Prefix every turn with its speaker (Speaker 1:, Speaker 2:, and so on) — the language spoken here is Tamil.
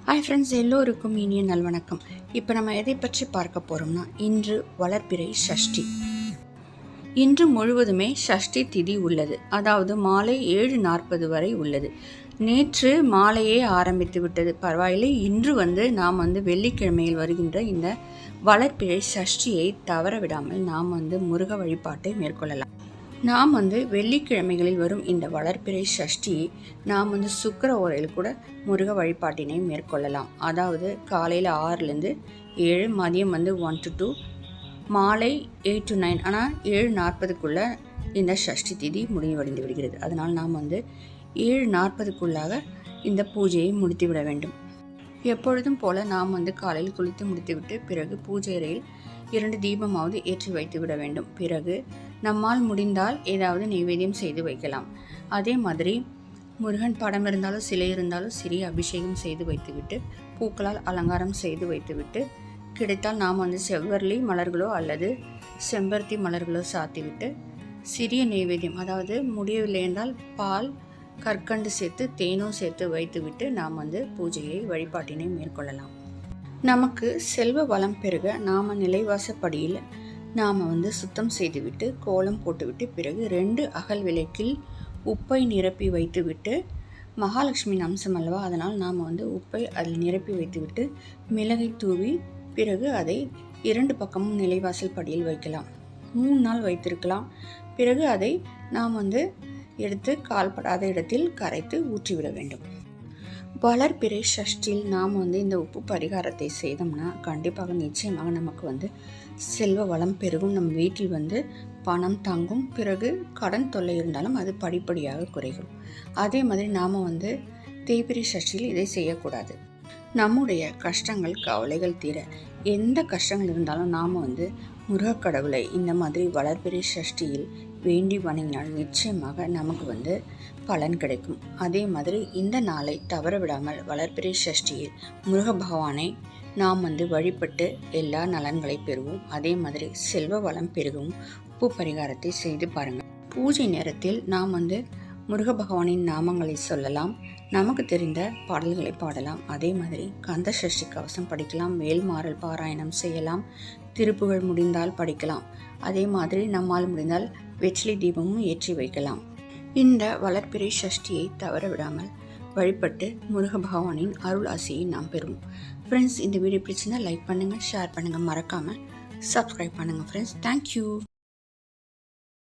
Speaker 1: ஹாய் ஃப்ரெண்ட்ஸ், எல்லோருக்கும் இனிய நல்வணக்கம். இப்போ நம்ம எதை பற்றி பார்க்க போகிறோம்னா, இன்று வளர்பிறை சஷ்டி. இன்று முழுவதுமே சஷ்டி திதி உள்ளது. அதாவது மாலை 7:40 வரை உள்ளது. நேற்று மாலையே ஆரம்பித்து விட்டது. பரவாயில்லை, இன்று நாம் வெள்ளிக்கிழமையில் வருகின்ற இந்த வளர்பிறை சஷ்டியை தவற விடாமல் நாம் முருக வழிபாட்டை மேற்கொள்ளலாம். நாம் வெள்ளிக்கிழமைகளில் வரும் இந்த வளர்பிறை சஷ்டியை நாம் சுக்கிர ஓரையில் கூட முருக வழிபாட்டினை மேற்கொள்ளலாம். அதாவது காலையில் 6லேருந்து 7, மதியம் 1 to 2, மாலை 8 to 9. ஆனால் 7:40க்குள்ளே இந்த சஷ்டி திதி முடிவடைந்து விடுகிறது. அதனால் நாம் 7:40க்குள்ளாக இந்த பூஜையை முடித்து விட வேண்டும். எப்பொழுதும் போல் நாம் காலையில் குளித்து முடித்துவிட்டு பிறகு பூஜை அறையில் 2 தீபமாவது ஏற்றி வைத்து விட வேண்டும். பிறகு நம்மால் முடிந்தால் ஏதாவது நைவேத்தியம் செய்து வைக்கலாம். அதே மாதிரி முருகன் படம் இருந்தாலும் சிலை இருந்தாலும் சிறிய அபிஷேகம் செய்து வைத்துவிட்டு பூக்களால் அலங்காரம் செய்து வைத்துவிட்டு கிடைத்தால் நாம் செவ்வரளி மலர்களோ அல்லது செம்பருத்தி மலர்களோ சாத்திவிட்டு சிறிய நைவேத்தியம், அதாவது முடியவில்லை என்றால் பால், கற்கண்டு சேர்த்து தேனோ சேர்த்து வைத்துவிட்டு நாம் பூஜையை வழிபாட்டினை மேற்கொள்ளலாம். நமக்கு செல்வ வளம் பெருக நாம் நிலைவாசப்படியில் நாம் சுத்தம் செய்துவிட்டு கோலம் போட்டுவிட்டு பிறகு 2 அகல் விளக்கில் உப்பை நிரப்பி வைத்துவிட்டு, மகாலட்சுமியின் அம்சம் அல்லவா, அதனால் நாம் உப்பை அதில் நிரப்பி வைத்துவிட்டு மிளகை தூவி பிறகு அதை 2 பக்கமும் நிலைவாசல் படியில் வைக்கலாம். 3 நாள் வைத்திருக்கலாம். பிறகு அதை நாம் எடுத்து கால்படாத இடத்தில் கரைத்து ஊற்றிவிட வேண்டும். வளர்பிறை சஷ்டியில் நாம் இந்த உப்பு பரிகாரத்தை செய்தோம்னா கண்டிப்பாக நிச்சயமாக நமக்கு செல்வ வளம் பெருகும். நம் வீட்டில் பணம் தங்கும். பிறகு கடன் தொல்லை இருந்தாலும் அது படிப்படியாக குறையும். அதே மாதிரி நாம் தேய்பிறை சஷ்டியில் இதை செய்யக்கூடாது. நம்முடைய கஷ்டங்கள் கவலைகள் தீர எந்த கஷ்டங்கள் இருந்தாலும் நாம் முருகக்கடவுளை இந்த மாதிரி வளர்பிறை சஷ்டியில் வேண்டி வணங்கினால் நிச்சயமாக நமக்கு பலன் கிடைக்கும். அதே மாதிரி இந்த நாளை தவற விடாமல் வளர்பிறை சஷ்டியில் முருக பகவானை நாம் வழிபட்டு எல்லா நலன்களை பெறுவோம். அதே மாதிரி செல்வ வளம் பெருகவும் உப்பு பரிகாரத்தை செய்து பாருங்கள். பூஜை நேரத்தில் நாம் முருக பகவானின் நாமங்களை சொல்லலாம். நமக்கு தெரிந்த பாடல்களை பாடலாம். அதே மாதிரி கந்த சஷ்டி கவசம் படிக்கலாம். வேல்மாறல் பாராயணம் செய்யலாம். திருப்புகழ் முடிந்தால் படிக்கலாம். அதே மாதிரி நம்மால் முடிந்தால் வெற்றிலை தீபமும் ஏற்றி வைக்கலாம். இந்த வளர்பிறை சஷ்டியை தவற விடாமல் வழிபட்டு முருக பகவானின் அருள் ஆசியை நாம் பெறுவோம். ஃப்ரெண்ட்ஸ், இந்த வீடியோ பிடிச்சிருந்தால் லைக் பண்ணுங்கள், ஷேர் பண்ணுங்கள், மறக்காமல் சப்ஸ்கிரைப் பண்ணுங்கள். Friends, thank you.